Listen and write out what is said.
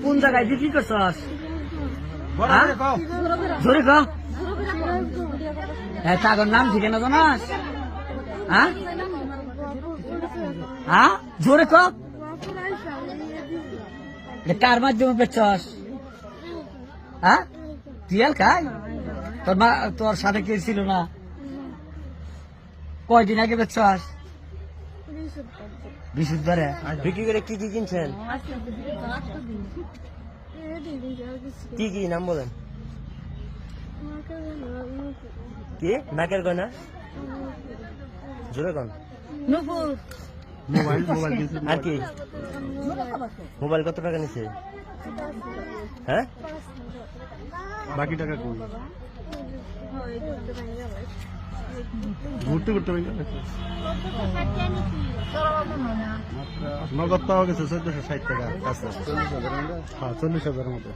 কোন জায়গায় বিক্রি করছস? জোরে ক। তাগর নাম ঠিকানা জানাস? হ্যাঁ জোরে ক। কার মাধ্যমে বেচছস? হ্যাঁ টিয়াল খাই? তোর সাথে কে ছিল না? কয়দিন আগে বেচছস? বিশুদ্ধরে বিক্রি করে কি কি কিনছেন? কি কি নাম বলেন? কি নাকের গয়না? জোরে কন। মোবাইল আর কি? মোবাইল কত টাকা নিছে? হ্যাঁ বাকি টাকা কই? ঘুরতে ঘুরতে নগদ পাওয়া গেছে 1460 টাকা। 40,000 মতো।